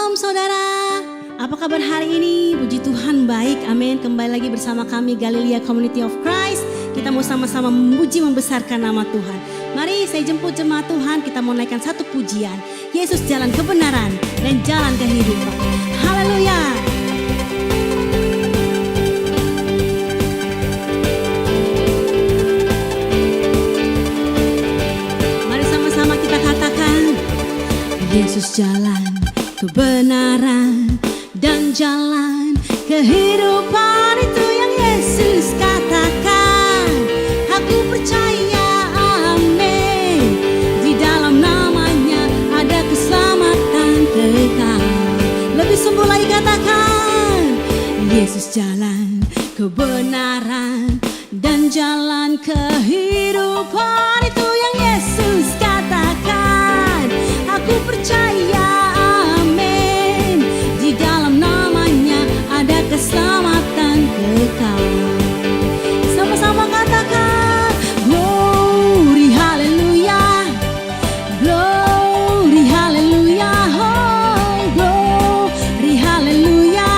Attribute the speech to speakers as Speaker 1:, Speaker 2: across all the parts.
Speaker 1: Shalom saudara, apa kabar hari ini? Puji Tuhan baik, amin. Kembali lagi bersama kami Galilea Community of Christ. Kita mau sama-sama memuji membesarkan nama Tuhan. Mari saya jemput jemaat Tuhan, kita mau naikkan satu pujian. Yesus jalan kebenaran dan jalan kehidupan. Haleluya. Mari sama-sama kita katakan, Yesus jalan kebenaran dan jalan kehidupan, itu yang Yesus katakan. Aku percaya, amin. Di dalam namanya ada keselamatan kekal. Lebih sungguh lagi katakan, Yesus jalan kebenaran dan jalan kehidupan, itu yang Yesus katakan. Aku percaya, amin. Di dalam namanya ada keselamatan kekal. Sama-sama katakan, glory haleluya, glory haleluya, oh glory haleluya,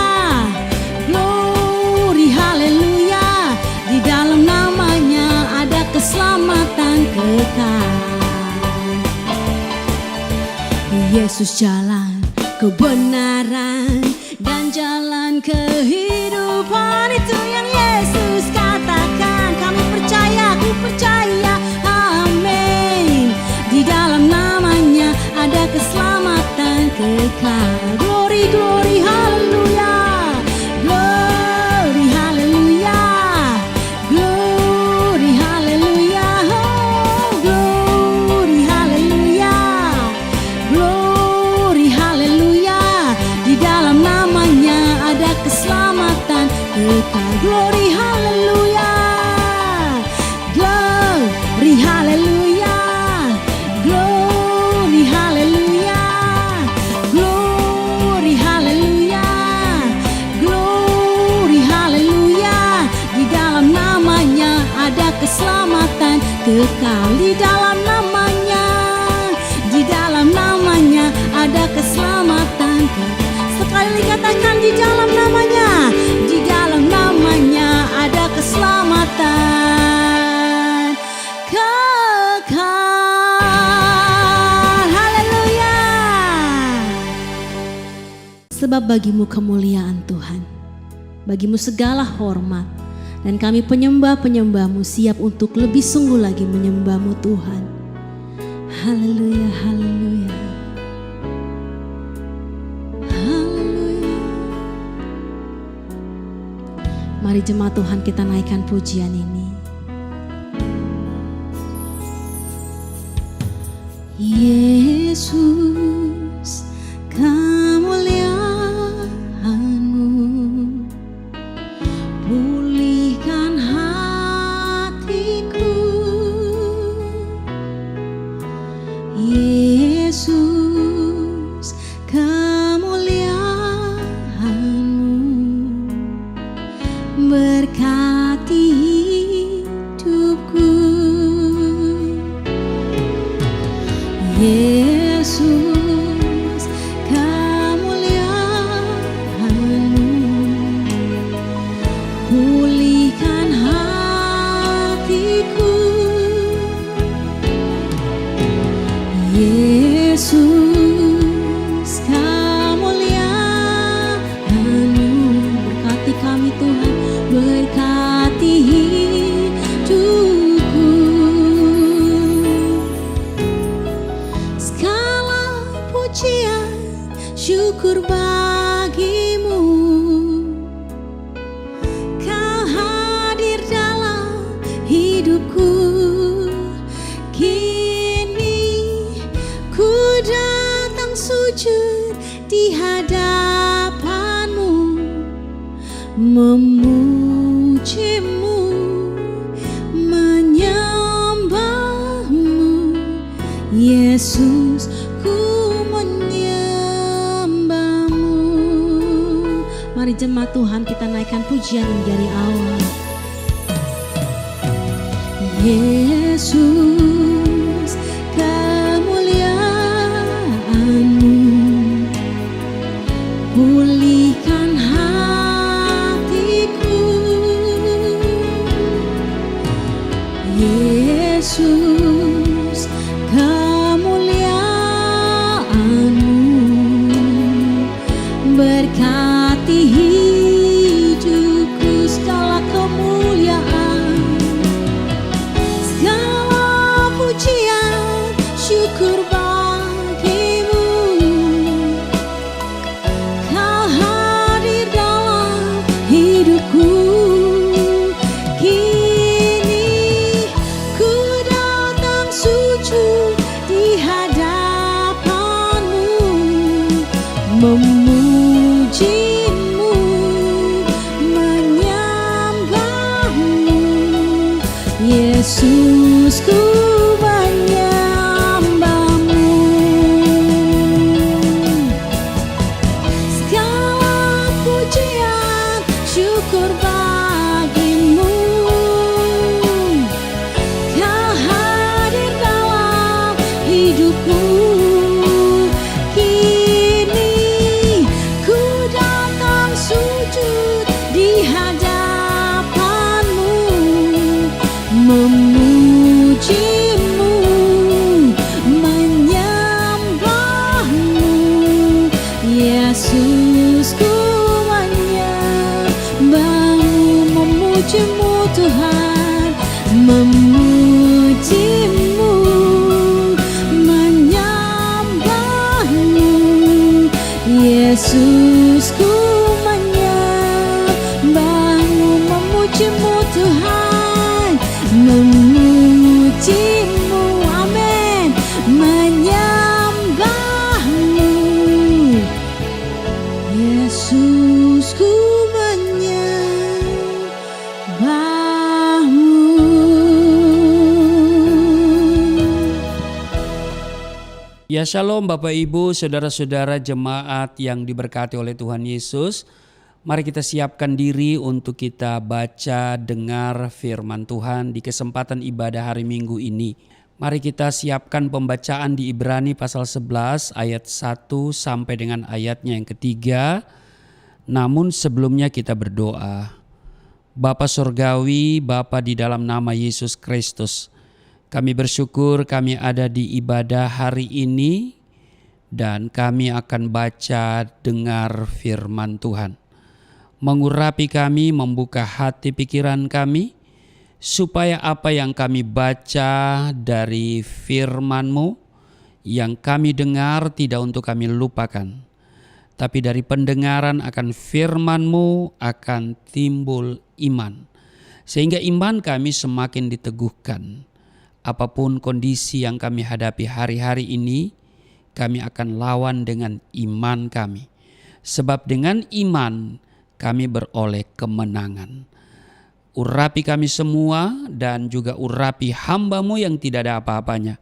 Speaker 1: glory haleluya. Di dalam namanya ada keselamatan kekal. Yesus jalan kebenaran dan jalan kehidupan, itu yang Yesus katakan. Kami percaya, aku percaya, amin. Di dalam namanya ada keselamatan kekal. Glory, glory, haleluya, glory, haleluya, glory, haleluya, oh glory, haleluya, glory, haleluya. Di dalam namanya ada keselamatan kekal. Glory, haleluya, glory, haleluya, glory, haleluya, glory, haleluya, glory, haleluya. Di dalam namanya ada keselamatan kekal. Di dalam namanya, di dalam namanya ada keselamatan kekal. Sekali katakan, di dalam namanya, di dalam namanya ada keselamatan kekal. Haleluya. Sebab bagimu kemuliaan Tuhan, bagimu segala hormat, dan kami penyembah-penyembahmu siap untuk lebih sungguh lagi menyembahmu Tuhan. Haleluya, haleluya. Mari jemaat Tuhan kita naikkan pujian ini. Yesus, kemuliaan-Mu pulihkan hatiku. Yesus, berkati hidupku. Yesus, kemuliaan-Mu pulihkan hatiku. Yesus, kemuliaan-Mu berkati kami Tuhan, berkati hidupku. Segala pujian syukur bagimu, Kau hadir dalam hidupku. Kini ku datang sujud di hadapan-Mu, memujimu, menyembahmu. Yesus, ku menyembahmu. Mari jemaat Tuhan kita naikkan pujian ini dari awal. Yesus, kemuliaan-Mu pulihkan hatiku. Yesus, kemuliaan-Mu berkati hidupku, segala kemuliaan, segala pujian, syukur bagimu. Kau hadir dalam hidupku. Kini ku datang sujud di hadapan-Mu, memuji-Mu, menyembah-Mu. Yesus, ku menyembah-Mu. Segala pujian, syukur bagi-Mu. Kau hadir dalam hidupku. Kini ku datang sujud di hadapan-Mu, memuji-Mu, menyembah-Mu. Yesus, ku menyembah-Mu, memuji-Mu Tuhan, memuji-Mu, menyembah-Mu. Yesus, ku menyembah-Mu, memuji-Mu Tuhan, memuji-Mu, amin, menyembah-Mu. Yesus, ku menyembah-Mu.
Speaker 2: Ya shalom Bapak Ibu, saudara-saudara jemaat yang diberkati oleh Tuhan Yesus. Mari kita siapkan diri untuk kita baca dengar firman Tuhan di kesempatan ibadah hari Minggu ini. Mari kita siapkan pembacaan di Ibrani pasal 11 ayat 1 sampai dengan ayatnya yang ketiga. Namun sebelumnya kita berdoa. Bapa Surgawi, Bapa di dalam nama Yesus Kristus, kami bersyukur kami ada di ibadah hari ini dan kami akan baca dengar firman Tuhan. Mengurapi kami, membuka hati pikiran kami, supaya apa yang kami baca dari firman-Mu, yang kami dengar tidak untuk kami lupakan. Tapi dari pendengaran akan firman-Mu akan timbul iman. Sehingga iman kami semakin diteguhkan. Apapun kondisi yang kami hadapi hari-hari ini, kami akan lawan dengan iman kami. Sebab dengan iman kami beroleh kemenangan. Urapi kami semua dan juga urapi hamba-Mu yang tidak ada apa-apanya.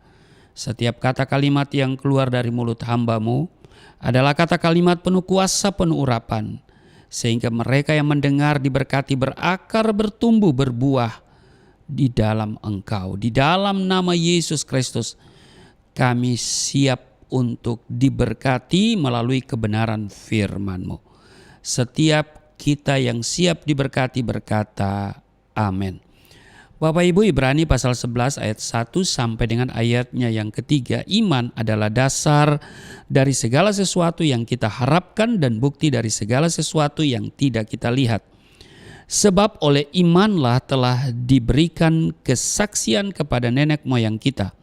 Speaker 2: Setiap kata kalimat yang keluar dari mulut hamba-Mu adalah kata kalimat penuh kuasa, penuh urapan. Sehingga mereka yang mendengar diberkati, berakar, bertumbuh, berbuah di dalam Engkau. Di dalam nama Yesus Kristus kami siap untuk diberkati melalui kebenaran firman-Mu. Setiap kita yang siap diberkati berkata amin. Bapak Ibu, Ibrani pasal 11 ayat 1 sampai dengan ayatnya yang ketiga. Iman adalah dasar dari segala sesuatu yang kita harapkan dan bukti dari segala sesuatu yang tidak kita lihat. Sebab oleh imanlah telah diberikan kesaksian kepada nenek moyang kita.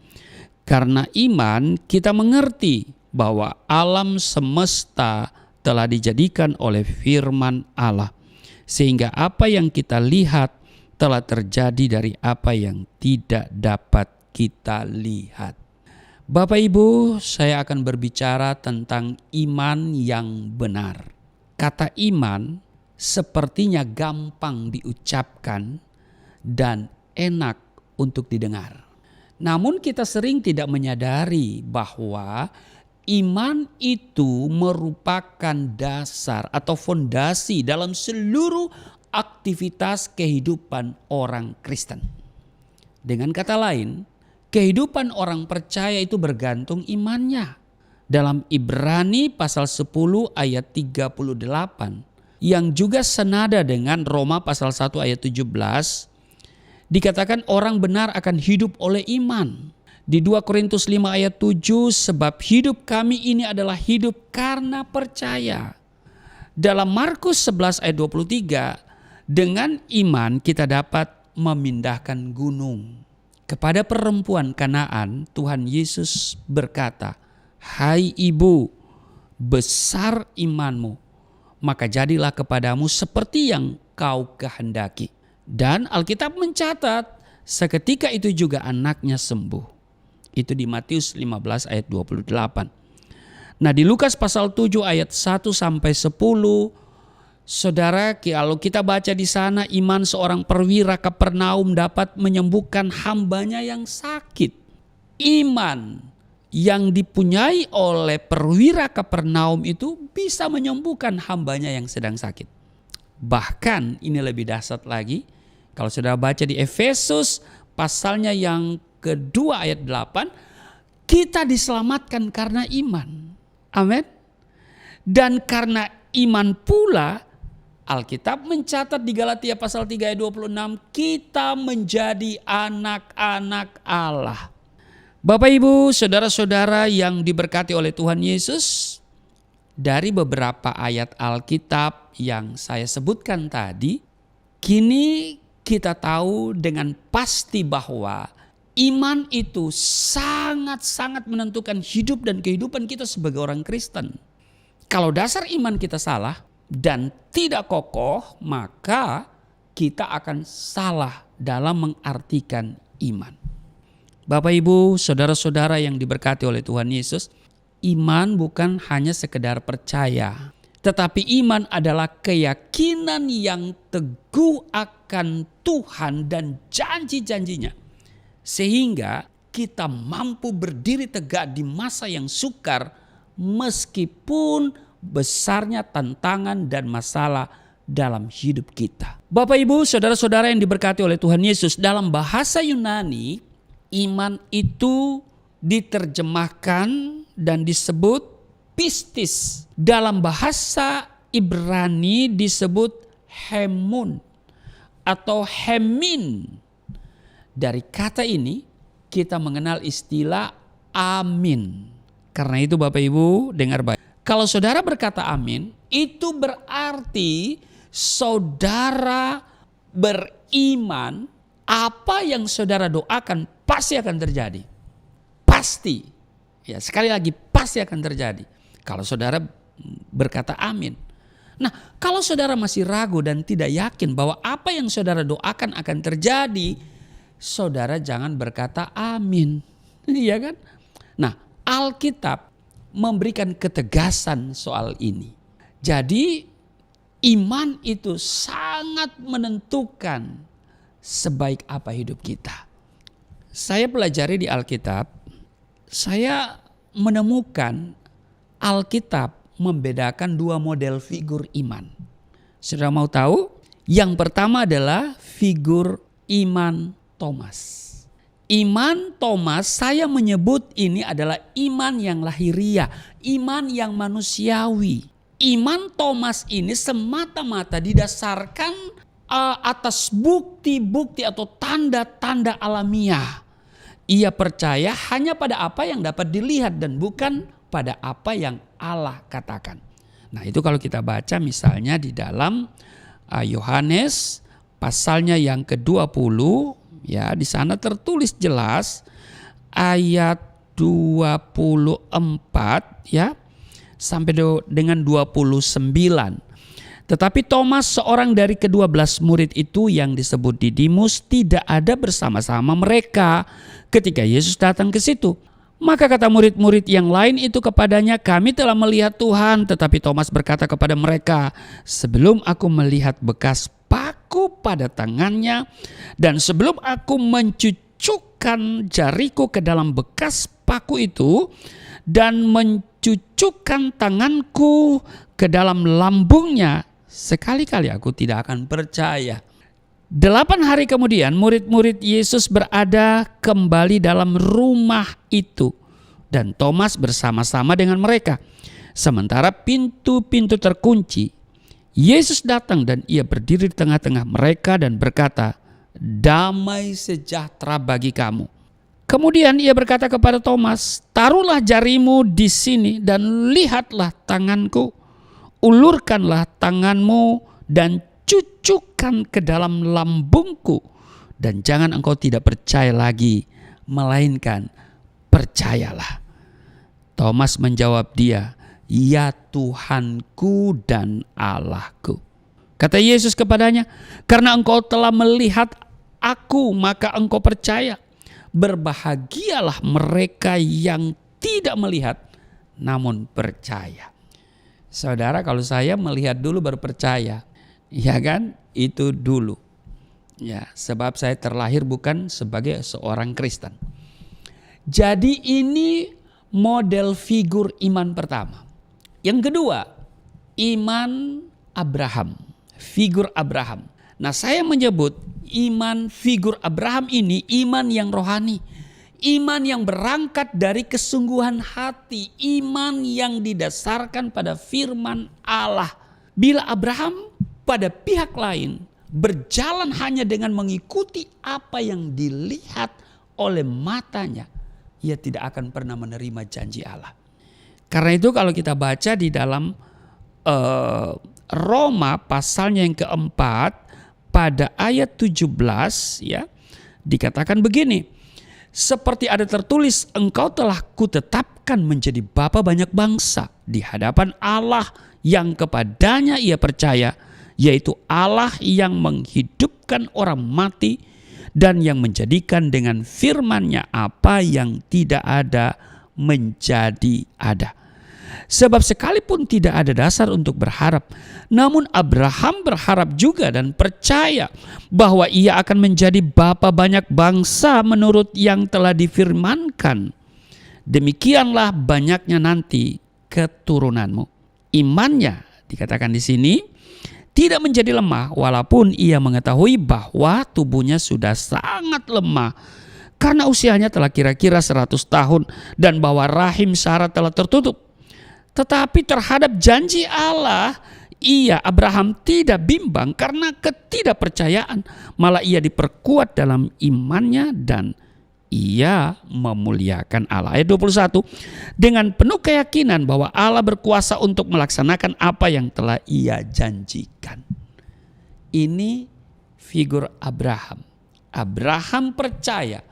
Speaker 2: Karena iman kita mengerti bahwa alam semesta telah dijadikan oleh firman Allah. Sehingga apa yang kita lihat telah terjadi dari apa yang tidak dapat kita lihat. Bapak Ibu, saya akan berbicara tentang iman yang benar. Kata iman sepertinya gampang diucapkan dan enak untuk didengar. Namun kita sering tidak menyadari bahwa iman itu merupakan dasar atau fondasi dalam seluruh aktivitas kehidupan orang Kristen. Dengan kata lain, kehidupan orang percaya itu bergantung imannya. dalam Ibrani pasal 10 ayat 38 yang juga senada dengan Roma pasal 1 ayat 17, dikatakan orang benar akan hidup oleh iman. Di 2 Korintus 5 ayat 7, sebab hidup kami ini adalah hidup karena percaya. Dalam Markus 11 ayat 23, dengan iman kita dapat memindahkan gunung. Kepada perempuan Kanaan, Tuhan Yesus berkata, "Hai ibu, besar imanmu, maka jadilah kepadamu seperti yang kau kehendaki." Dan Alkitab mencatat, seketika itu juga anaknya sembuh. Itu di Matius 15 ayat 28. Nah, di Lukas pasal 7 ayat 1 sampai 10, saudara, kalau kita baca di sana, iman seorang perwira Kapernaum dapat menyembuhkan hambanya yang sakit. Iman yang dipunyai oleh perwira Kapernaum itu bisa menyembuhkan hambanya yang sedang sakit. Bahkan ini lebih dahsyat lagi, kalau saudara baca di Efesus pasalnya yang kedua ayat 8, kita diselamatkan karena iman. Amin. Dan karena iman pula, Alkitab mencatat di Galatia pasal 3 ayat 26, kita menjadi anak-anak Allah. Bapak Ibu, saudara-saudara yang diberkati oleh Tuhan Yesus, dari beberapa ayat Alkitab yang saya sebutkan tadi, kini kita tahu dengan pasti bahwa iman itu sangat-sangat menentukan hidup dan kehidupan kita sebagai orang Kristen. Kalau dasar iman kita salah dan tidak kokoh, maka kita akan salah dalam mengartikan iman. Bapak Ibu, saudara-saudara yang diberkati oleh Tuhan Yesus, iman bukan hanya sekedar percaya, tetapi iman adalah keyakinan yang teguh akan Tuhan dan janji-janjinya. Sehingga kita mampu berdiri tegak di masa yang sukar meskipun besarnya tantangan dan masalah dalam hidup kita. Bapak Ibu, saudara-saudara yang diberkati oleh Tuhan Yesus, dalam bahasa Yunani, iman itu diterjemahkan dan disebut pistis. Dalam bahasa Ibrani disebut hemun atau hemin. Dari kata ini kita mengenal istilah amin. Karena itu Bapak Ibu dengar baik. Kalau saudara berkata amin, itu berarti saudara beriman apa yang saudara doakan pasti akan terjadi. Pasti. Ya, sekali lagi pasti akan terjadi. Kalau saudara berkata amin. Nah, kalau saudara masih ragu dan tidak yakin bahwa apa yang saudara doakan akan terjadi, saudara jangan berkata amin. Iya kan? Nah, Alkitab memberikan ketegasan soal ini. Jadi iman itu sangat menentukan sebaik apa hidup kita. Saya pelajari di Alkitab, saya menemukan Alkitab membedakan dua model figur iman. Saudara mau tahu? Yang pertama adalah figur iman Thomas. Iman Thomas, saya menyebut ini adalah iman yang lahiriah, iman yang manusiawi. Iman Thomas ini semata-mata didasarkan atas bukti-bukti atau tanda-tanda alamiah. Ia percaya hanya pada apa yang dapat dilihat dan bukan pada apa yang Allah katakan. Nah, itu kalau kita baca misalnya di dalam Yohanes pasalnya yang ke-20, ya, di sana tertulis jelas ayat 24 ya sampai dengan 29. Tetapi Thomas, seorang dari ke-12 murid itu yang disebut Didimus, tidak ada bersama-sama mereka ketika Yesus datang ke situ. Maka kata murid-murid yang lain itu kepadanya, kami telah melihat Tuhan. Tetapi Thomas berkata kepada mereka, sebelum aku melihat bekas paku pada tangannya dan sebelum aku mencucukkan jariku ke dalam bekas paku itu dan mencucukkan tanganku ke dalam lambungnya, sekali-kali aku tidak akan percaya. 8 hari kemudian murid-murid Yesus berada kembali dalam rumah itu. dan Thomas bersama-sama dengan mereka. Sementara pintu-pintu terkunci, Yesus datang dan ia berdiri di tengah-tengah mereka dan berkata, "Damai sejahtera bagi kamu." Kemudian ia berkata kepada Thomas, "Taruhlah jarimu di sini dan lihatlah tanganku. Ulurkanlah tanganmu dan cucukkan ke dalam lambungku. Dan jangan engkau tidak percaya lagi, melainkan percayalah." Thomas menjawab dia, "Ya Tuhanku dan Allahku." Kata Yesus kepadanya, "Karena engkau telah melihat aku, maka engkau percaya. Berbahagialah mereka yang tidak melihat, namun percaya." Saudara, kalau saya melihat dulu baru percaya, ya kan? Itu dulu. Ya, sebab saya terlahir bukan sebagai seorang Kristen. Jadi ini model figur iman pertama. Yang kedua, iman Abraham, figur Abraham. Nah, saya menyebut iman figur Abraham ini iman yang rohani, iman yang berangkat dari kesungguhan hati, iman yang didasarkan pada firman Allah. Bila Abraham pada pihak lain berjalan hanya dengan mengikuti apa yang dilihat oleh matanya, ia tidak akan pernah menerima janji Allah. Karena itu kalau kita baca di dalam Roma pasalnya yang keempat, pada ayat 17 ya, dikatakan begini, "Seperti ada tertulis, engkau telah kutetapkan menjadi bapa banyak bangsa di hadapan Allah yang kepadanya ia percaya, yaitu Allah yang menghidupkan orang mati dan yang menjadikan dengan firman-Nya apa yang tidak ada menjadi ada." Sebab sekalipun tidak ada dasar untuk berharap, namun Abraham berharap juga dan percaya bahwa ia akan menjadi bapa banyak bangsa menurut yang telah difirmankan, "Demikianlah banyaknya nanti keturunanmu." Imannya dikatakan di sini tidak menjadi lemah walaupun ia mengetahui bahwa tubuhnya sudah sangat lemah karena usianya telah kira-kira 100 tahun dan bahwa rahim Sarah telah tertutup. Tetapi terhadap janji Allah, Abraham tidak bimbang karena ketidakpercayaan. Malah ia diperkuat dalam imannya dan ia memuliakan Allah. Ayat 21, dengan penuh keyakinan bahwa Allah berkuasa untuk melaksanakan apa yang telah ia janjikan. Ini figur Abraham. Abraham percaya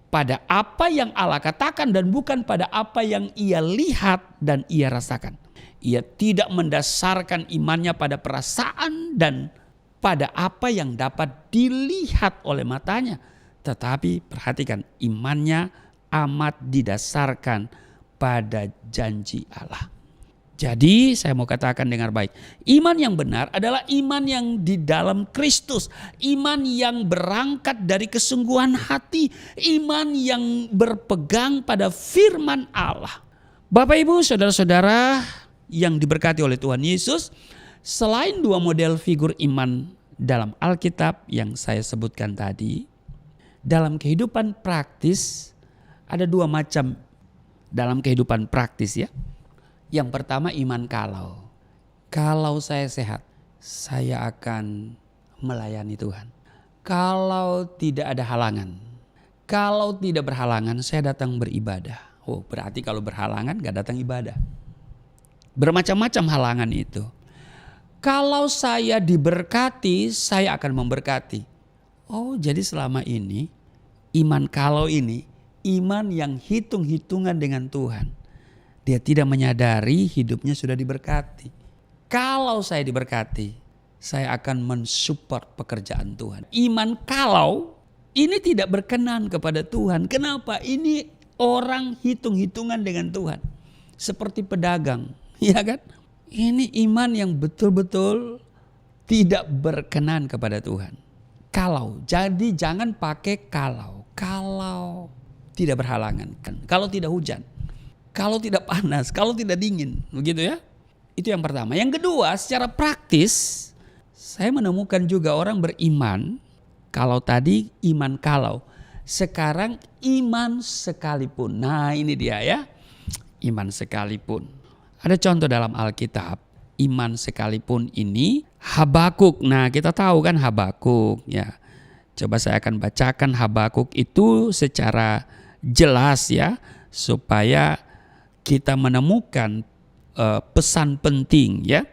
Speaker 2: pada apa yang Allah katakan dan bukan pada apa yang ia lihat dan ia rasakan. Ia tidak mendasarkan imannya pada perasaan dan pada apa yang dapat dilihat oleh matanya. Tetapi perhatikan, imannya amat didasarkan pada janji Allah. Jadi saya mau katakan dengar baik, iman yang benar adalah iman yang di dalam Kristus, iman yang berangkat dari kesungguhan hati, iman yang berpegang pada firman Allah. Bapak Ibu, saudara-saudara yang diberkati oleh Tuhan Yesus, selain dua model figur iman dalam Alkitab yang saya sebutkan tadi, dalam kehidupan praktis ada dua macam dalam kehidupan praktis ya. Yang pertama iman kalau. Kalau saya sehat, saya akan melayani Tuhan. Kalau tidak ada halangan. Kalau tidak berhalangan, saya datang beribadah. Oh, berarti kalau berhalangan gak datang ibadah. Bermacam-macam halangan itu. Kalau saya diberkati, saya akan memberkati. Oh, jadi selama ini iman kalau ini iman yang hitung-hitungan dengan Tuhan. Dia tidak menyadari hidupnya sudah diberkati. Kalau saya diberkati, saya akan mensupport pekerjaan Tuhan. Iman kalau ini tidak berkenan kepada Tuhan. Kenapa? Ini orang hitung-hitungan dengan Tuhan. Seperti pedagang, ya kan? Ini iman yang betul-betul tidak berkenan kepada Tuhan. Kalau, jadi jangan pakai kalau. Kalau tidak berhalangan, kalau tidak hujan. Kalau tidak panas, kalau tidak dingin, begitu ya. Itu yang pertama. Yang kedua, secara praktis, saya menemukan juga orang beriman, kalau tadi iman kalau. Sekarang iman sekalipun. Nah ini dia ya. Iman sekalipun. Ada contoh dalam Alkitab. Iman sekalipun ini Habakuk. Nah kita tahu kan Habakuk ya. Coba saya akan bacakan Habakuk itu secara jelas ya. Supaya kita menemukan pesan penting ya.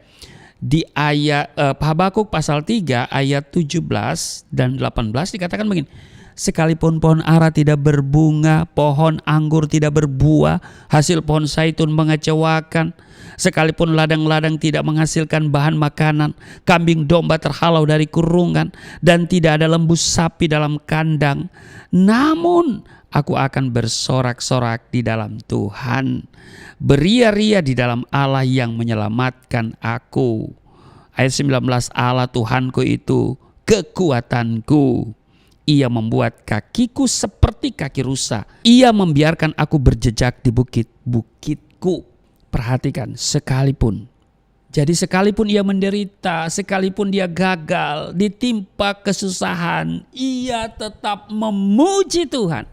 Speaker 2: Di ayat Habakuk pasal 3 ayat 17 dan 18 dikatakan begini. Sekalipun pohon ara tidak berbunga, pohon anggur tidak berbuah, hasil pohon zaitun mengecewakan, sekalipun ladang-ladang tidak menghasilkan bahan makanan, kambing domba terhalau dari kurungan, dan tidak ada lembu sapi dalam kandang, namun aku akan bersorak-sorak di dalam Tuhan, beria-ria di dalam Allah yang menyelamatkan aku. Ayat 19, Allah Tuhanku itu kekuatanku. Ia membuat kakiku seperti kaki rusa. Ia membiarkan aku berjejak di bukit-bukitku. Perhatikan, sekalipun. Jadi sekalipun ia menderita, sekalipun dia gagal, ditimpa kesusahan, ia tetap memuji Tuhan.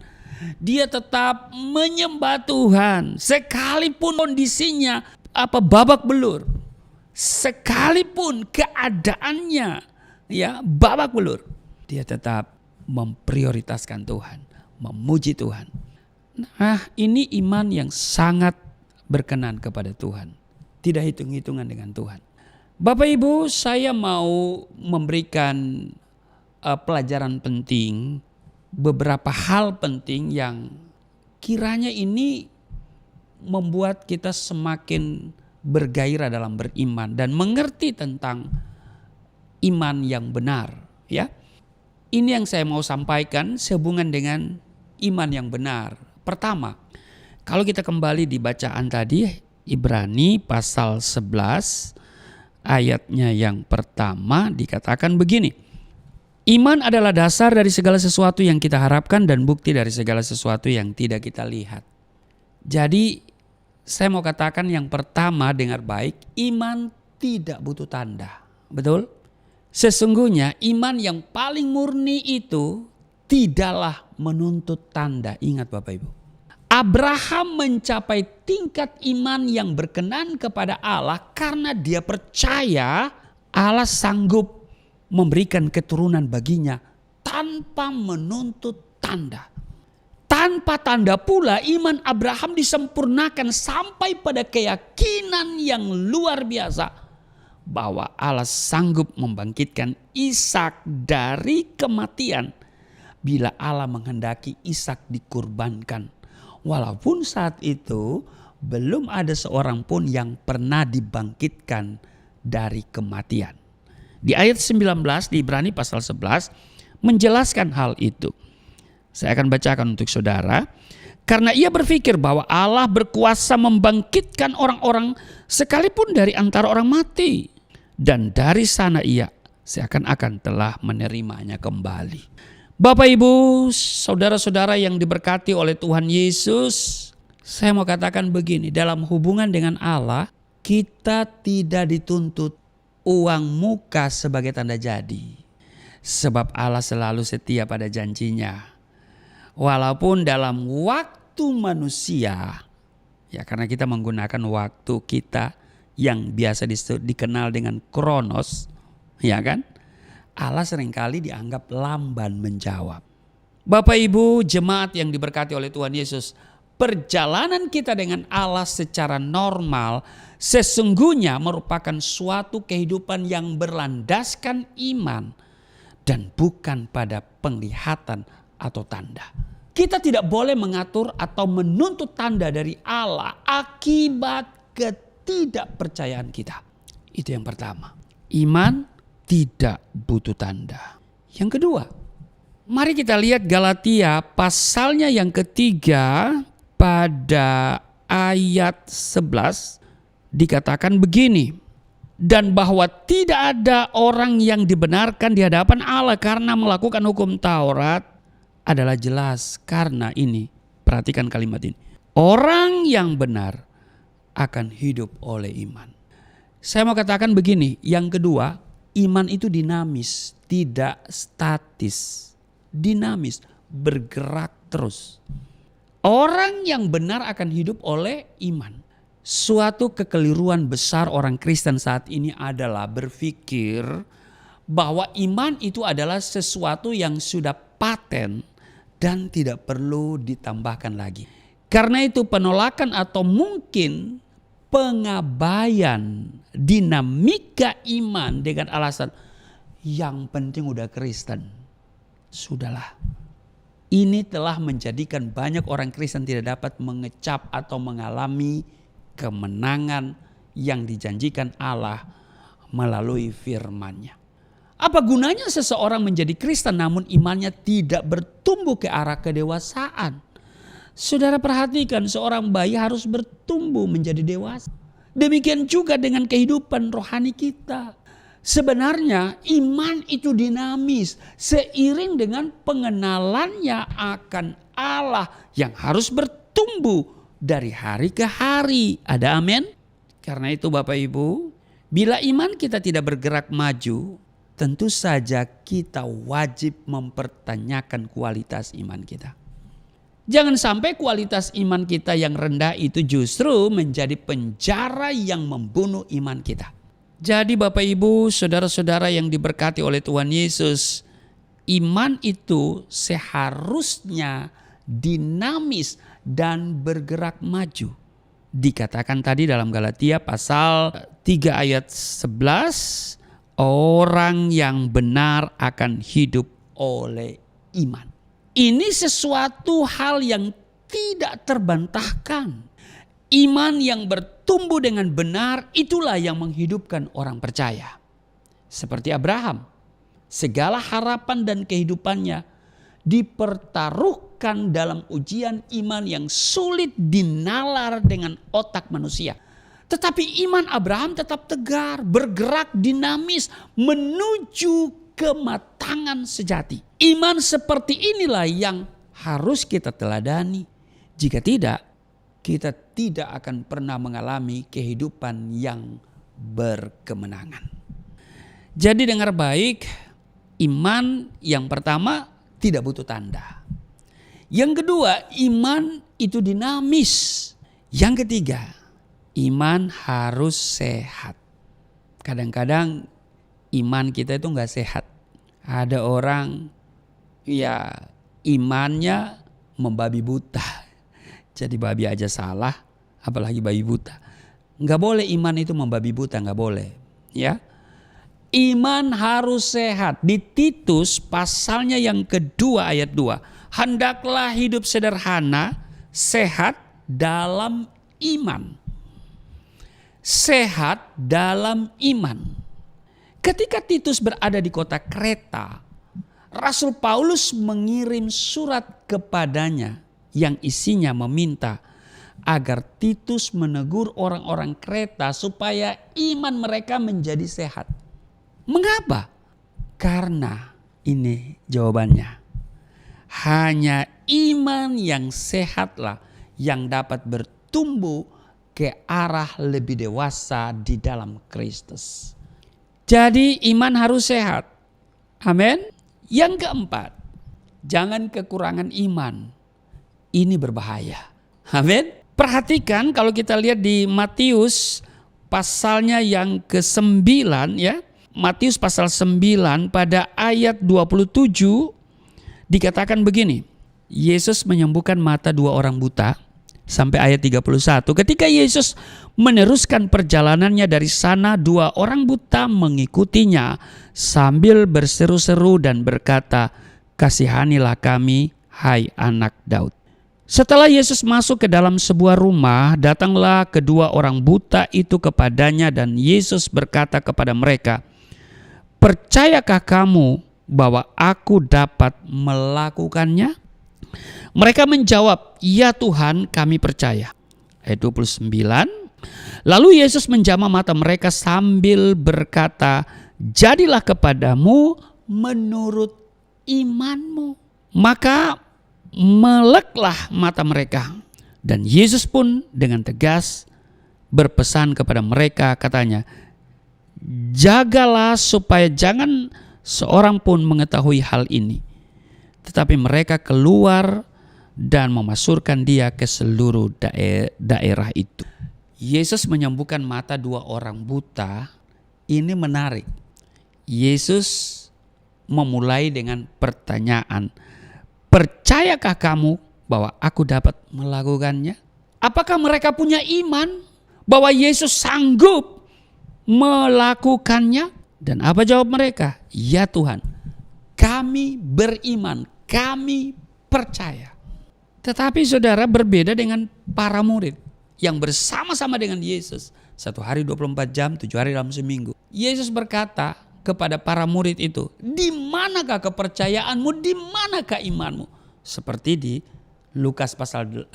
Speaker 2: Dia tetap menyembah Tuhan sekalipun kondisinya babak belur, sekalipun keadaannya ya babak belur, dia tetap memprioritaskan Tuhan, memuji Tuhan. Nah, ini iman yang sangat berkenan kepada Tuhan, tidak hitung-hitungan dengan Tuhan. Bapak Ibu, saya mau memberikan pelajaran penting, beberapa hal penting yang kiranya ini membuat kita semakin bergairah dalam beriman dan mengerti tentang iman yang benar ya. Ini yang saya mau sampaikan sehubungan dengan iman yang benar. Pertama, kalau kita kembali di bacaan tadi Ibrani pasal 11 ayatnya yang pertama dikatakan begini. Iman adalah dasar dari segala sesuatu yang kita harapkan dan bukti dari segala sesuatu yang tidak kita lihat. Jadi saya mau katakan yang pertama, dengar baik, iman tidak butuh tanda. Betul? Sesungguhnya iman yang paling murni itu tidaklah menuntut tanda. Ingat Bapak Ibu. Abraham mencapai tingkat iman yang berkenan kepada Allah karena dia percaya Allah sanggup memberikan keturunan baginya tanpa menuntut tanda. Tanpa tanda pula iman Abraham disempurnakan sampai pada keyakinan yang luar biasa bahwa Allah sanggup membangkitkan Ishak dari kematian bila Allah menghendaki Ishak dikurbankan. Walaupun saat itu belum ada seorang pun yang pernah dibangkitkan dari kematian. Di ayat 19 di Ibrani pasal 11 menjelaskan hal itu. Saya akan bacakan untuk saudara. Karena ia berpikir bahwa Allah berkuasa membangkitkan orang-orang sekalipun dari antara orang mati. Dan dari sana ia seakan-akan telah menerimanya kembali. Bapak Ibu, saudara-saudara yang diberkati oleh Tuhan Yesus. Saya mau katakan begini, dalam hubungan dengan Allah kita tidak dituntut uang muka sebagai tanda jadi. Sebab Allah selalu setia pada janjinya. Walaupun dalam waktu manusia, ya karena kita menggunakan waktu kita yang biasa dikenal dengan kronos, ya kan? Allah seringkali dianggap lamban menjawab. Bapak Ibu, jemaat yang diberkati oleh Tuhan Yesus, perjalanan kita dengan Allah secara normal sesungguhnya merupakan suatu kehidupan yang berlandaskan iman dan bukan pada penglihatan atau tanda. Kita tidak boleh mengatur atau menuntut tanda dari Allah akibat ketidakpercayaan kita. Itu yang pertama. Iman tidak butuh tanda. Yang kedua, mari kita lihat Galatia pasalnya yang ketiga pada ayat 11 dikatakan begini. Dan bahwa tidak ada orang yang dibenarkan di hadapan Allah karena melakukan hukum Taurat adalah jelas karena ini. Perhatikan kalimat ini. Orang yang benar akan hidup oleh iman. Saya mau katakan begini. Yang kedua, iman itu dinamis, tidak statis. Dinamis, bergerak terus. Orang yang benar akan hidup oleh iman. Suatu kekeliruan besar orang Kristen saat ini adalah berpikir bahwa iman itu adalah sesuatu yang sudah paten dan tidak perlu ditambahkan lagi. Karena itu penolakan atau mungkin pengabaian dinamika iman dengan alasan yang penting udah Kristen. Sudahlah. Ini telah menjadikan banyak orang Kristen tidak dapat mengecap atau mengalami kemenangan yang dijanjikan Allah melalui firman-Nya. Apa gunanya seseorang menjadi Kristen namun imannya tidak bertumbuh ke arah kedewasaan? Saudara perhatikan, seorang bayi harus bertumbuh menjadi dewasa. Demikian juga dengan kehidupan rohani kita. Sebenarnya iman itu dinamis seiring dengan pengenalannya akan Allah yang harus bertumbuh dari hari ke hari. Ada amin? Karena itu Bapak Ibu, bila iman kita tidak bergerak maju, tentu saja kita wajib mempertanyakan kualitas iman kita. Jangan sampai kualitas iman kita yang rendah itu justru menjadi penjara yang membunuh iman kita. Jadi Bapak Ibu, saudara-saudara yang diberkati oleh Tuhan Yesus, iman itu seharusnya dinamis dan bergerak maju. Dikatakan tadi dalam Galatia pasal 3 ayat 11, orang yang benar akan hidup oleh iman. Ini sesuatu hal yang tidak terbantahkan. Iman yang bertumbuh dengan benar itulah yang menghidupkan orang percaya. Seperti Abraham, segala harapan dan kehidupannya dipertaruhkan dalam ujian iman yang sulit dinalar dengan otak manusia. Tetapi iman Abraham tetap tegar, bergerak dinamis menuju kematangan sejati. Iman seperti inilah yang harus kita teladani. Jika tidak, kita tidak akan pernah mengalami kehidupan yang berkemenangan. Jadi dengar baik, iman yang pertama tidak butuh tanda. Yang kedua, iman itu dinamis. Yang ketiga, iman harus sehat. Kadang-kadang iman kita itu gak sehat. Ada orang ya imannya membabi buta. Jadi babi aja salah, apalagi babi buta. Nggak boleh iman itu membabi buta, nggak boleh. Ya, iman harus sehat. Di Titus pasalnya yang kedua ayat 2. Hendaklah hidup sederhana, sehat dalam iman. Sehat dalam iman. Ketika Titus berada di kota Kreta, Rasul Paulus mengirim surat kepadanya yang isinya meminta agar Titus menegur orang-orang Kreta supaya iman mereka menjadi sehat. Mengapa? Karena ini jawabannya. Hanya iman yang sehatlah yang dapat bertumbuh ke arah lebih dewasa di dalam Kristus. Jadi iman harus sehat. Amin. Yang keempat, jangan kekurangan iman. Ini berbahaya. Amin. Perhatikan kalau kita lihat di Matius pasalnya yang ke-9 ya. Matius pasal 9 pada ayat 27 dikatakan begini. Yesus menyembuhkan mata 2 orang buta sampai ayat 31. Ketika Yesus meneruskan perjalanannya dari sana, 2 orang buta mengikutinya sambil berseru-seru dan berkata, "Kasihanilah kami, hai anak Daud." Setelah Yesus masuk ke dalam sebuah rumah, datanglah kedua orang buta itu kepadanya dan Yesus berkata kepada mereka, "Percayakah kamu bahwa aku dapat melakukannya?" Mereka menjawab, "Ya Tuhan, kami percaya." Ayat 29. Lalu Yesus menjamah mata mereka sambil berkata, "Jadilah kepadamu menurut imanmu." Maka meleklah mata mereka. Dan Yesus pun dengan tegas berpesan kepada mereka, katanya, "Jagalah supaya jangan seorang pun mengetahui hal ini, tetapi mereka keluar dan memasurkan dia ke seluruh daerah itu. Yesus menyembuhkan mata 2 orang buta. Ini menarik. Yesus memulai dengan pertanyaan, percayakah kamu bahwa aku dapat melakukannya? Apakah mereka punya iman bahwa Yesus sanggup melakukannya? Dan apa jawab mereka? Ya Tuhan, kami beriman, kami percaya. Tetapi saudara, berbeda dengan para murid yang bersama-sama dengan Yesus. 1 hari 24 jam, 7 hari dalam seminggu. Yesus berkata kepada para murid itu, di manakah kepercayaanmu, di manakah imanmu? Seperti di Lukas pasal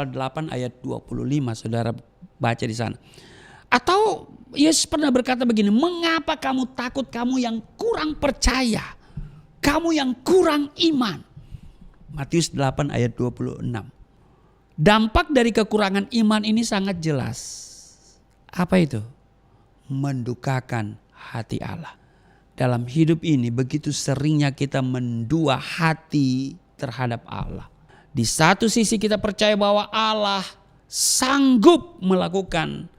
Speaker 2: 8 ayat 25, saudara baca di sana. Atau Yesus pernah berkata begini, mengapa kamu takut, kamu yang kurang percaya, kamu yang kurang iman? Matius 8 ayat 26. Dampak dari kekurangan iman ini sangat jelas. Apa itu? Mendukakan hati Allah. Dalam hidup ini begitu seringnya kita mendua hati terhadap Allah. Di satu sisi kita percaya bahwa Allah sanggup melakukan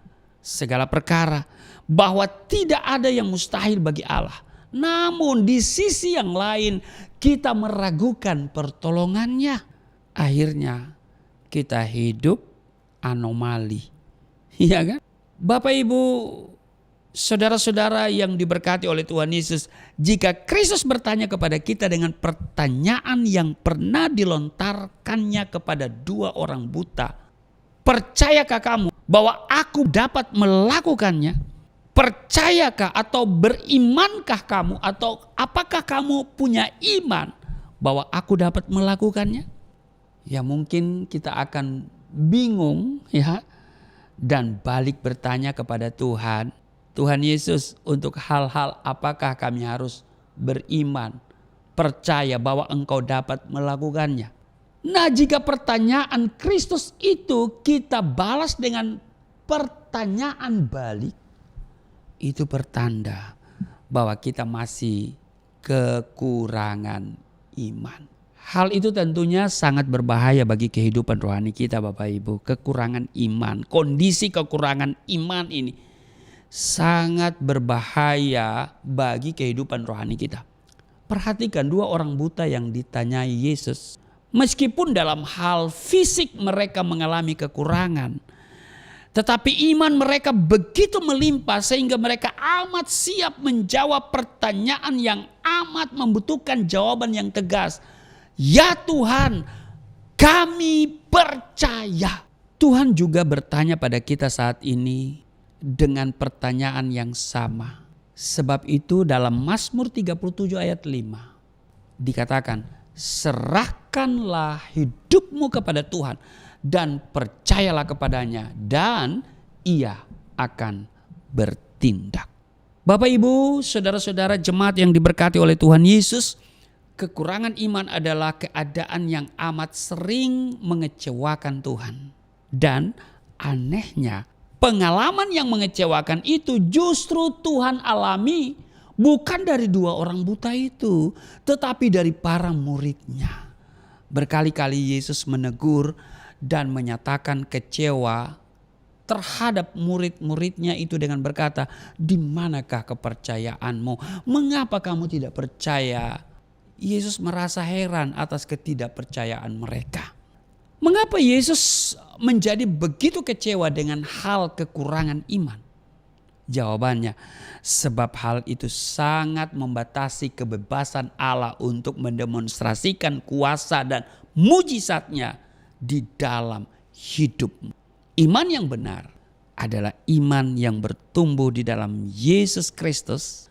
Speaker 2: segala perkara, bahwa tidak ada yang mustahil bagi Allah. Namun di sisi yang lain kita meragukan pertolongannya. Akhirnya kita hidup anomali. Iya kan? Bapak Ibu, saudara-saudara yang diberkati oleh Tuhan Yesus, jika Kristus bertanya kepada kita dengan pertanyaan yang pernah dilontarkannya kepada 2 orang buta, percayakah kamu bahwa aku dapat melakukannya? Percayakah atau berimankah kamu, atau apakah kamu punya iman bahwa aku dapat melakukannya? Ya mungkin kita akan bingung ya, dan balik bertanya kepada Tuhan, Tuhan Yesus, untuk hal-hal apakah kami harus beriman, percaya bahwa Engkau dapat melakukannya? Nah, jika pertanyaan Kristus itu kita balas dengan pertanyaan balik, itu pertanda bahwa kita masih kekurangan iman. Hal itu tentunya sangat berbahaya bagi kehidupan rohani kita, Bapak Ibu. Kekurangan iman, kondisi kekurangan iman ini sangat berbahaya bagi kehidupan rohani kita. Perhatikan 2 orang buta yang ditanyai Yesus. Meskipun dalam hal fisik mereka mengalami kekurangan, tetapi iman mereka begitu melimpah sehingga mereka amat siap menjawab pertanyaan yang amat membutuhkan jawaban yang tegas. Ya Tuhan, kami percaya. Tuhan juga bertanya pada kita saat ini dengan pertanyaan yang sama. Sebab itu dalam Mazmur 37 ayat 5 dikatakan, serahkanlah hidupmu kepada Tuhan dan percayalah kepadanya, dan Ia akan bertindak. Bapak Ibu, saudara-saudara jemaat yang diberkati oleh Tuhan Yesus, kekurangan iman adalah keadaan yang amat sering mengecewakan Tuhan. Dan anehnya, pengalaman yang mengecewakan itu justru Tuhan alami bukan dari 2 orang buta itu, tetapi dari para muridnya. Berkali-kali Yesus menegur dan menyatakan kecewa terhadap murid-muridnya itu dengan berkata, di manakah kepercayaanmu? Mengapa kamu tidak percaya? Yesus merasa heran atas ketidakpercayaan mereka. Mengapa Yesus menjadi begitu kecewa dengan hal kekurangan iman? Jawabannya, sebab hal itu sangat membatasi kebebasan Allah untuk mendemonstrasikan kuasa dan mujizatnya di dalam hidupmu. Iman yang benar adalah iman yang bertumbuh di dalam Yesus Kristus,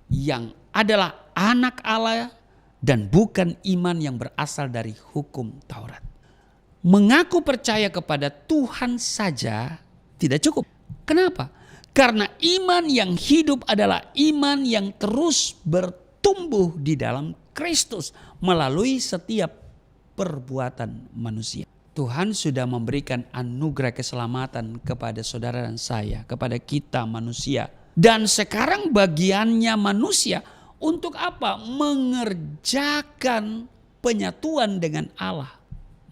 Speaker 2: yang adalah anak Allah, dan bukan iman yang berasal dari hukum Taurat. Mengaku percaya kepada Tuhan saja tidak cukup. Kenapa? Karena iman yang hidup adalah iman yang terus bertumbuh di dalam Kristus melalui setiap perbuatan manusia. Tuhan sudah memberikan anugerah keselamatan kepada saudara dan saya, kepada kita manusia. Dan sekarang bagiannya manusia Untuk apa? Mengerjakan penyatuan dengan Allah.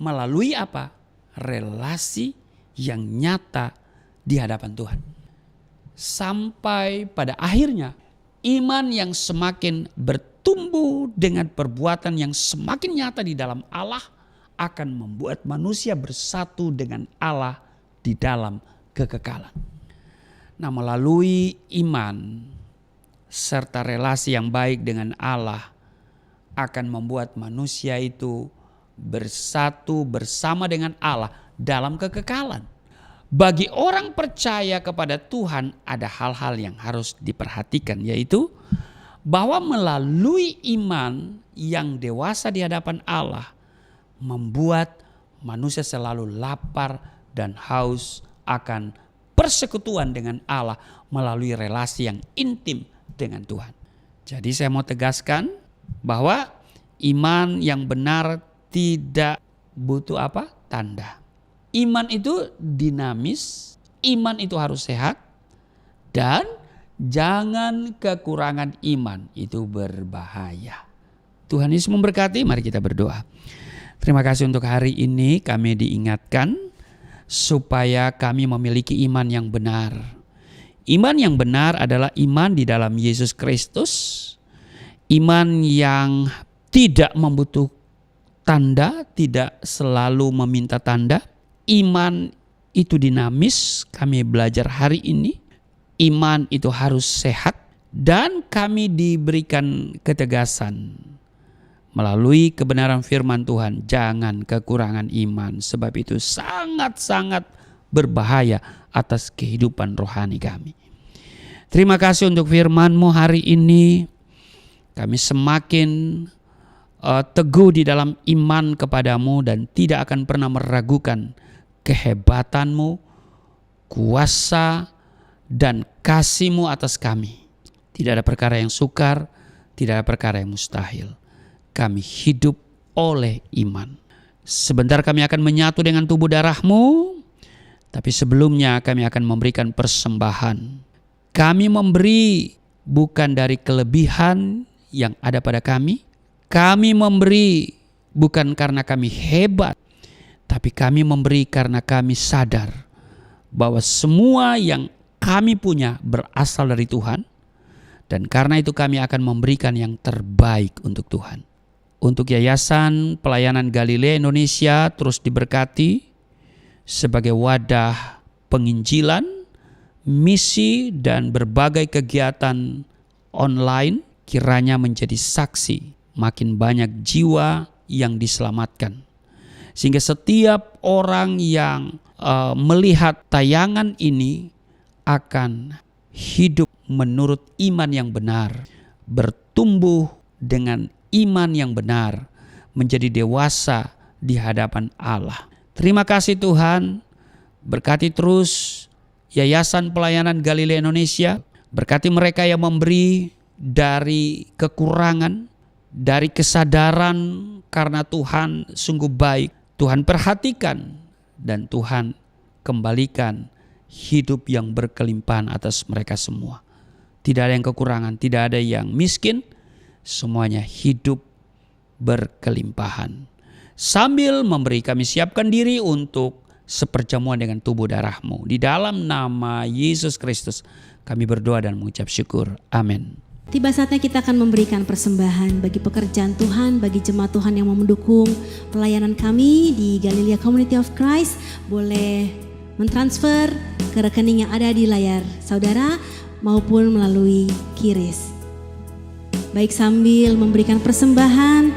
Speaker 2: Melalui apa? Relasi yang nyata di hadapan Tuhan. Sampai pada akhirnya iman yang semakin bertumbuh dengan perbuatan yang semakin nyata di dalam Allah akan membuat manusia bersatu dengan Allah di dalam kekekalan. Nah, melalui iman serta relasi yang baik dengan Allah akan membuat manusia itu bersatu bersama dengan Allah dalam kekekalan. Bagi orang percaya kepada Tuhan ada hal-hal yang harus diperhatikan, yaitu bahwa melalui iman yang dewasa di hadapan Allah membuat manusia selalu lapar dan haus akan persekutuan dengan Allah melalui relasi yang intim dengan Tuhan. Jadi saya mau tegaskan bahwa iman yang benar tidak butuh apa? Tanda. Iman itu dinamis, iman itu harus sehat, dan jangan kekurangan iman, itu berbahaya. Tuhan Yesus memberkati, mari kita berdoa. Terima kasih untuk hari ini kami diingatkan supaya kami memiliki iman yang benar. Iman yang benar adalah iman di dalam Yesus Kristus, iman yang tidak membutuhkan tanda, tidak selalu meminta tanda. Iman itu dinamis, kami belajar hari ini. Iman itu harus sehat dan kami diberikan ketegasan melalui kebenaran firman Tuhan. Jangan kekurangan iman, sebab itu sangat-sangat berbahaya atas kehidupan rohani kami. Terima kasih untuk firman-Mu hari ini. Kami semakin teguh di dalam iman kepadamu dan tidak akan pernah meragukan kehebatanmu, kuasa, dan kasih-Mu atas kami. Tidak ada perkara yang sukar, tidak ada perkara yang mustahil. Kami hidup oleh iman. Sebentar kami akan menyatu dengan tubuh darah-Mu, tapi sebelumnya kami akan memberikan persembahan. Kami memberi bukan dari kelebihan yang ada pada kami. Kami memberi bukan karena kami hebat, tapi kami memberi karena kami sadar bahwa semua yang kami punya berasal dari Tuhan. Dan karena itu kami akan memberikan yang terbaik untuk Tuhan. Untuk Yayasan Pelayanan Galilea Indonesia terus diberkati sebagai wadah penginjilan, misi, dan berbagai kegiatan online. Kiranya menjadi saksi makin banyak jiwa yang diselamatkan. Sehingga setiap orang yang melihat tayangan ini akan hidup menurut iman yang benar, bertumbuh dengan iman yang benar, menjadi dewasa di hadapan Allah. Terima kasih Tuhan, berkati terus Yayasan Pelayanan Galilea Indonesia, berkati mereka yang memberi dari kekurangan, dari kesadaran karena Tuhan sungguh baik. Tuhan perhatikan dan Tuhan kembalikan hidup yang berkelimpahan atas mereka semua. Tidak ada yang kekurangan, tidak ada yang miskin, semuanya hidup berkelimpahan. Sambil memberi kami siapkan diri untuk seperjamuan dengan tubuh darah-Mu. Di dalam nama Yesus Kristus kami berdoa dan mengucap syukur. Amin.
Speaker 1: Tiba saatnya kita akan memberikan persembahan bagi pekerjaan Tuhan, bagi jemaat Tuhan yang mau mendukung pelayanan kami di Galilea Community of Christ. Boleh mentransfer ke rekening yang ada di layar saudara maupun melalui QRIS. Baik, sambil memberikan persembahan,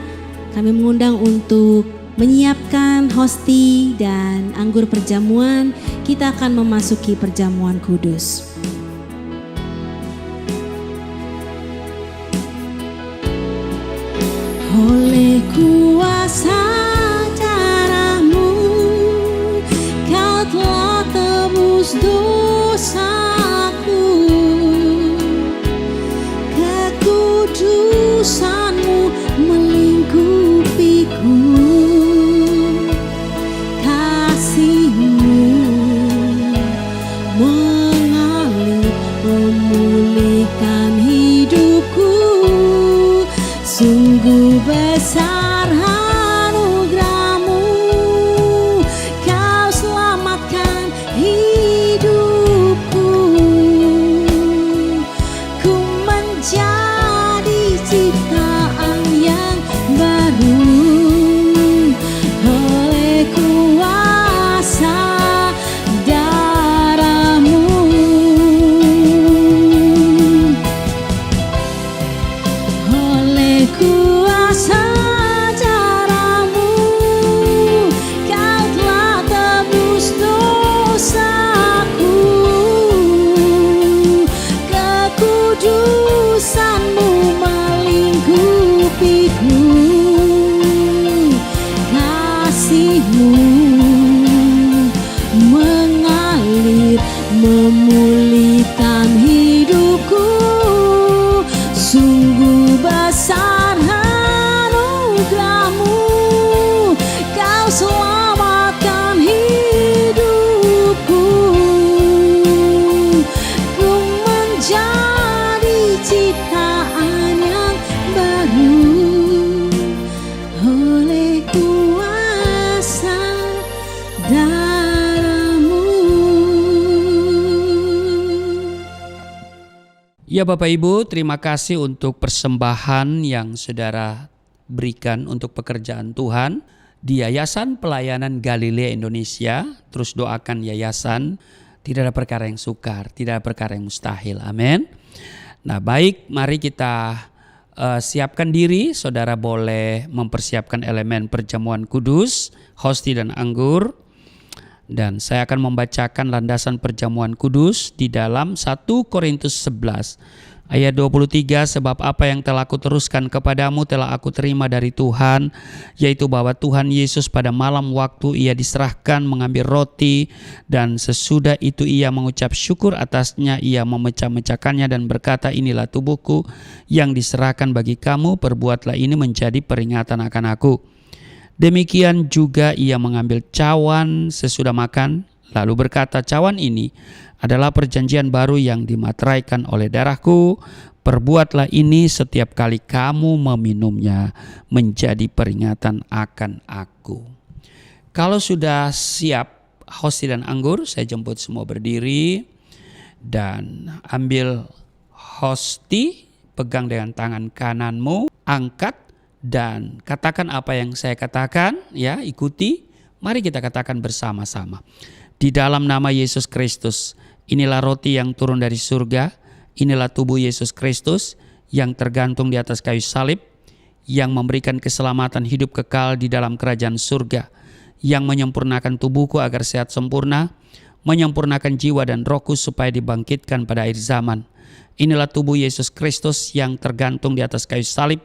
Speaker 1: kami mengundang untuk menyiapkan hosti dan anggur perjamuan. Kita akan memasuki perjamuan kudus. Oleh kuasa darah-Mu, Kau telah tebus dosaku. Kekudusan-Mu melingkupiku. Kasih-Mu mengalir memulihkan hidupku. besar anugerah-Mu, Kau selamatkan hidupku. Ku menjadi ciptaan yang baru oleh kuasa darah-Mu. Oleh kuasa darah-Mu, Kau telah tebus dosaku. Kekudusan-Mu melingkupiku. Kasih-Mu mengalir memulihkan hidupku. Sungguh besar anugerah-Mu, Kau selamatkan hidupku. Ku menjadi ciptaan yang baru oleh kuasa darah-Mu.
Speaker 2: Ya Bapak Ibu, terima kasih untuk persembahan yang saudara berikan untuk pekerjaan Tuhan di Yayasan Pelayanan Galilea Indonesia. Terus doakan yayasan, tidak ada perkara yang sukar, tidak ada perkara yang mustahil. Amin. Nah baik, mari kita siapkan diri. Saudara boleh mempersiapkan elemen perjamuan kudus, hosti dan anggur. Dan saya akan membacakan landasan perjamuan kudus di dalam 1 Korintus 11 ayat 23. Sebab apa yang telah aku teruskan kepadamu telah aku terima dari Tuhan, yaitu bahwa Tuhan Yesus pada malam waktu ia diserahkan mengambil roti, dan sesudah itu ia mengucap syukur atasnya, ia memecah-mecahkannya dan berkata, inilah tubuhku yang diserahkan bagi kamu, perbuatlah ini menjadi peringatan akan aku. Demikian juga ia mengambil cawan sesudah makan, lalu berkata, cawan ini adalah perjanjian baru yang dimateraikan oleh darahku. Perbuatlah ini setiap kali kamu meminumnya menjadi peringatan akan aku. Kalau sudah siap hosti dan anggur, saya jemput semua berdiri dan ambil hosti, pegang dengan tangan kananmu, angkat dan katakan apa yang saya katakan, ya, ikuti. Mari kita katakan bersama-sama. Di dalam nama Yesus Kristus, inilah roti yang turun dari surga, inilah tubuh Yesus Kristus yang tergantung di atas kayu salib, yang memberikan keselamatan hidup kekal di dalam kerajaan surga, yang menyempurnakan tubuhku agar sehat sempurna, menyempurnakan jiwa dan rohku supaya dibangkitkan pada akhir zaman. Inilah tubuh Yesus Kristus yang tergantung di atas kayu salib,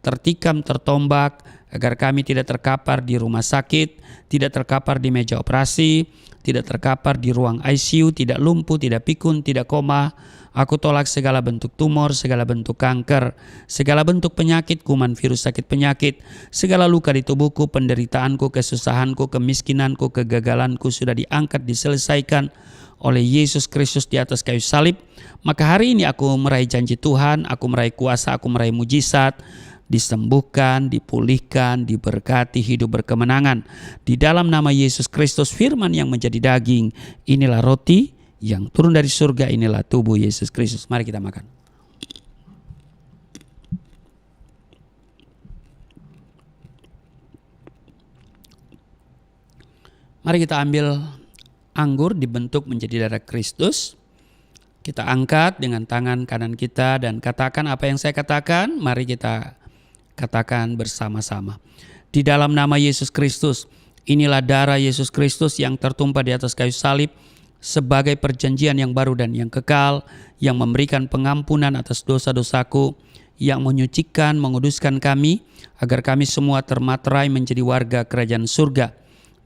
Speaker 2: tertikam, tertombak, agar kami tidak terkapar di rumah sakit, tidak terkapar di meja operasi, tidak terkapar di ruang ICU, tidak lumpuh, tidak pikun, tidak koma. Aku tolak segala bentuk tumor, segala bentuk kanker, segala bentuk penyakit, kuman virus sakit penyakit, segala luka di tubuhku, penderitaanku, kesusahanku, kemiskinanku, kegagalanku sudah diangkat, diselesaikan oleh Yesus Kristus di atas kayu salib. Maka hari ini aku meraih janji Tuhan, aku meraih kuasa, aku meraih mujizat, disembuhkan, dipulihkan, diberkati, hidup berkemenangan. Di dalam nama Yesus Kristus, firman yang menjadi daging, inilah roti yang turun dari surga, inilah tubuh Yesus Kristus. Mari kita makan. Mari kita ambil anggur dibentuk menjadi darah Kristus. Kita angkat dengan tangan kanan kita dan katakan apa yang saya katakan. Mari kita katakan bersama-sama. Di dalam nama Yesus Kristus, inilah darah Yesus Kristus yang tertumpah di atas kayu salib sebagai perjanjian yang baru dan yang kekal, yang memberikan pengampunan atas dosa-dosaku, yang menyucikan, menguduskan kami, agar kami semua termaterai menjadi warga kerajaan surga.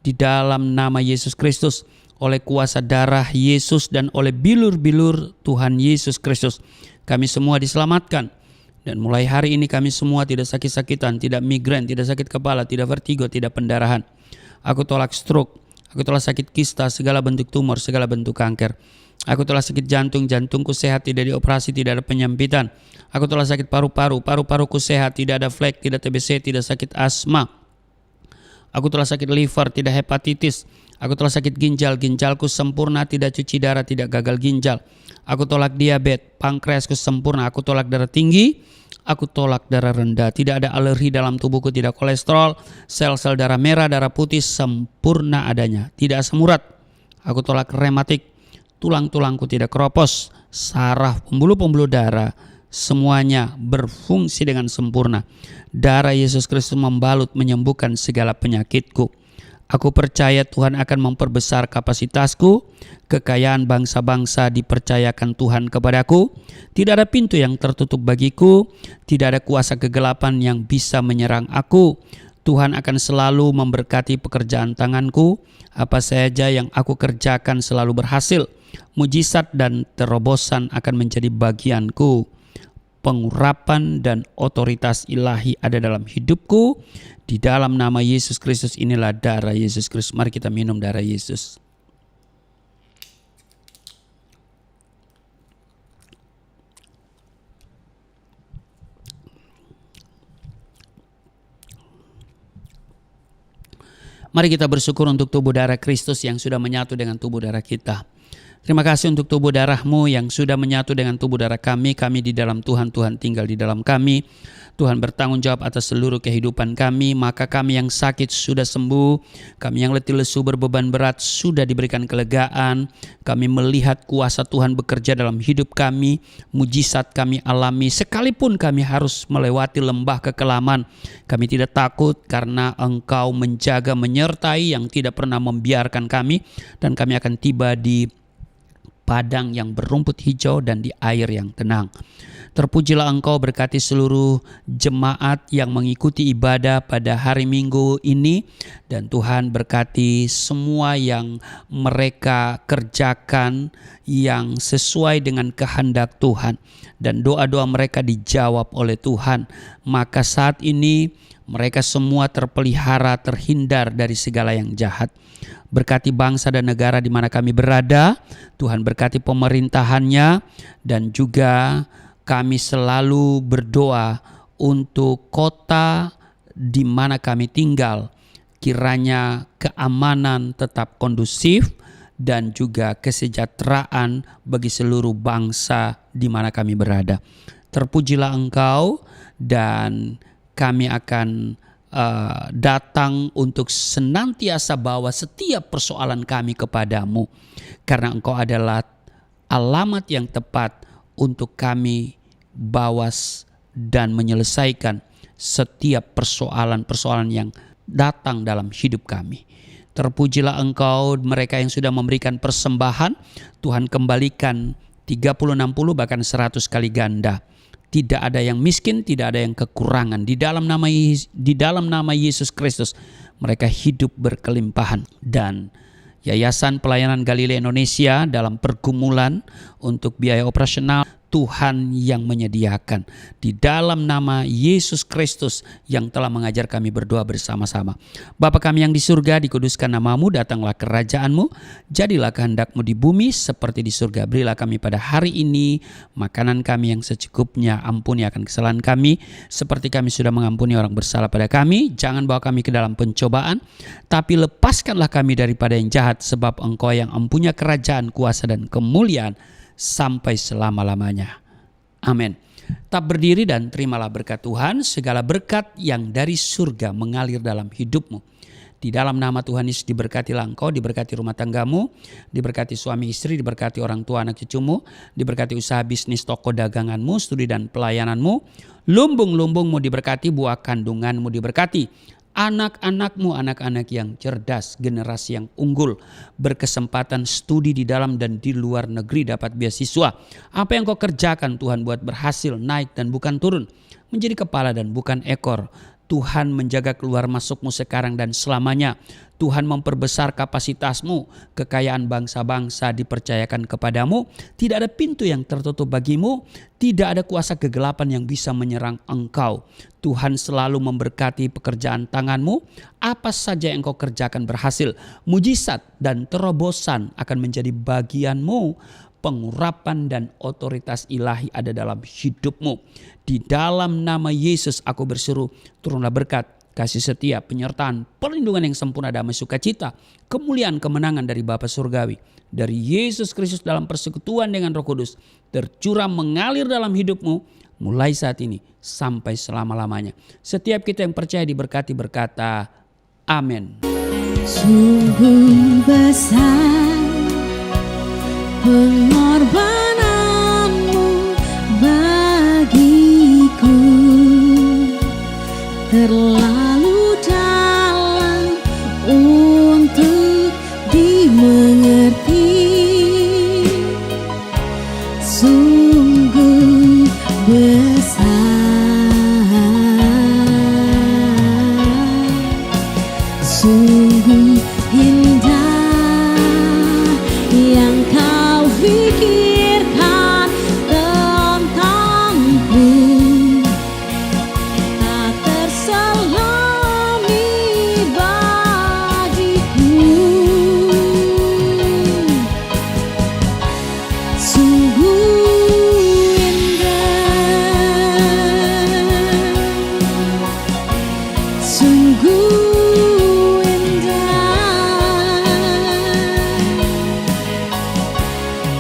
Speaker 2: Di dalam nama Yesus Kristus, oleh kuasa darah Yesus dan oleh bilur-bilur Tuhan Yesus Kristus, kami semua diselamatkan. Dan mulai hari ini kami semua tidak sakit-sakitan, tidak migrain, tidak sakit kepala, tidak vertigo, tidak pendarahan. Aku tolak stroke, aku tolak sakit kista, segala bentuk tumor, segala bentuk kanker. Aku telah sakit jantung, jantungku sehat, tidak dioperasi, tidak ada penyempitan. Aku telah sakit paru-paru, paru-paruku sehat, tidak ada flek, tidak TBC, tidak sakit asma. Aku telah sakit liver, tidak hepatitis. Aku telah sakit ginjal, ginjalku sempurna, tidak cuci darah, tidak gagal ginjal. Aku tolak diabetes, pankreasku sempurna. Aku tolak darah tinggi, aku tolak darah rendah. Tidak ada alergi dalam tubuhku, tidak kolesterol, sel-sel darah merah, darah putih sempurna adanya. Tidak asam urat. Aku tolak rematik, tulang-tulangku tidak keropos, saraf, pembuluh-pembuluh darah, semuanya berfungsi dengan sempurna. Darah Yesus Kristus membalut menyembuhkan segala penyakitku. Aku percaya Tuhan akan memperbesar kapasitasku. Kekayaan bangsa-bangsa dipercayakan Tuhan kepadaku. Tidak ada pintu yang tertutup bagiku. Tidak ada kuasa kegelapan yang bisa menyerang aku. Tuhan akan selalu memberkati pekerjaan tanganku. Apa saja yang aku kerjakan selalu berhasil. Mujizat dan terobosan akan menjadi bagianku. Pengurapan dan otoritas ilahi ada dalam hidupku. Di dalam nama Yesus Kristus, inilah darah Yesus Kristus. Mari kita minum darah Yesus. Mari kita bersyukur untuk tubuh darah Kristus yang sudah menyatu dengan tubuh darah kita. Terima kasih untuk tubuh darah-Mu yang sudah menyatu dengan tubuh darah kami. Kami di dalam Tuhan, Tuhan tinggal di dalam kami. Tuhan bertanggung jawab atas seluruh kehidupan kami. Maka kami yang sakit sudah sembuh. Kami yang letih lesu berbeban berat sudah diberikan kelegaan. Kami melihat kuasa Tuhan bekerja dalam hidup kami. Mujizat kami alami. Sekalipun kami harus melewati lembah kekelaman, kami tidak takut karena Engkau menjaga, menyertai, yang tidak pernah membiarkan kami. Dan kami akan tiba di padang yang berumput hijau dan di air yang tenang. Terpujilah Engkau, berkati seluruh jemaat yang mengikuti ibadah pada hari Minggu ini. Dan Tuhan berkati semua yang mereka kerjakan yang sesuai dengan kehendak Tuhan. Dan doa-doa mereka dijawab oleh Tuhan. Maka saat ini mereka semua terpelihara, terhindar dari segala yang jahat. Berkati bangsa dan negara di mana kami berada. Tuhan berkati pemerintahannya. Dan juga kami selalu berdoa untuk kota di mana kami tinggal. Kiranya keamanan tetap kondusif dan juga kesejahteraan bagi seluruh bangsa di mana kami berada. Terpujilah Engkau, dan kami akan datang untuk senantiasa bawa setiap persoalan kami kepadamu. Karena Engkau adalah alamat yang tepat untuk kami bawa dan menyelesaikan setiap persoalan-persoalan yang datang dalam hidup kami. Terpujilah Engkau, mereka yang sudah memberikan persembahan, Tuhan kembalikan 30, 60 bahkan 100 kali ganda. Tidak ada yang miskin, tidak ada yang kekurangan. Di dalam nama Yesus Kristus mereka hidup berkelimpahan. Dan Yayasan Pelayanan Galilea Indonesia dalam pergumulan untuk biaya operasional, Tuhan yang menyediakan. Di dalam nama Yesus Kristus yang telah mengajar kami berdoa bersama-sama. Bapa kami yang di surga, dikuduskan nama-Mu, datanglah kerajaan-Mu, jadilah kehendak-Mu di bumi seperti di surga. Berilah kami pada hari ini makanan kami yang secukupnya. Ampuni akan kesalahan kami seperti kami sudah mengampuni orang bersalah pada kami. Jangan bawa kami ke dalam pencobaan, tapi lepaskanlah kami daripada yang jahat, sebab Engkau yang mempunyai kerajaan, kuasa dan kemuliaan sampai selama-lamanya. Amin. Tetap berdiri dan terimalah berkat Tuhan. Segala berkat yang dari surga mengalir dalam hidupmu. Di dalam nama Tuhan Yesus diberkatilah engkau, diberkati rumah tanggamu, diberkati suami istri, diberkati orang tua anak cucumu, diberkati usaha bisnis toko daganganmu, studi dan pelayananmu. Lumbung-lumbungmu diberkati, buah kandunganmu diberkati. Anak-anakmu, anak-anak yang cerdas, generasi yang unggul, berkesempatan studi di dalam dan di luar negeri, dapat beasiswa. Apa yang kau kerjakan Tuhan buat berhasil, naik dan bukan turun, menjadi kepala dan bukan ekor. Tuhan menjaga keluar masukmu sekarang dan selamanya. Tuhan memperbesar kapasitasmu. Kekayaan bangsa-bangsa dipercayakan kepadamu. Tidak ada pintu yang tertutup bagimu. Tidak ada kuasa kegelapan yang bisa menyerang engkau. Tuhan selalu memberkati pekerjaan tanganmu. Apa saja yang kau kerjakan berhasil. Mujizat dan terobosan akan menjadi bagianmu. pengurapan dan otoritas ilahi ada dalam hidupmu. Di dalam nama Yesus aku berseru, turunlah berkat, kasih setia, penyertaan, perlindungan yang sempurna, damai, sukacita, kemuliaan, kemenangan dari Bapa Surgawi, dari Yesus Kristus dalam persekutuan dengan Roh Kudus, tercurah mengalir dalam hidupmu mulai saat ini sampai selama-lamanya. Setiap kita yang percaya diberkati berkata, amin.
Speaker 1: Sungguh besar pengorbananmu bagiku, terlalu dalam untuk dimengerti. Sungguh besar, sungguh indah yang kau pikirkan tentangku, tak terselami bagiku. Sungguh indah, sungguh indah,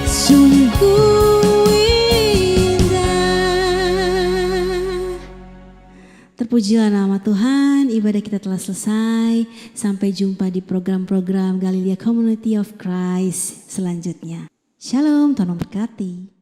Speaker 1: sungguh indah. Terpujilah nama Tuhan, ibadah kita telah selesai. Sampai jumpa di program-program Galilea Community of Christ selanjutnya. Shalom, Tuhan memberkati.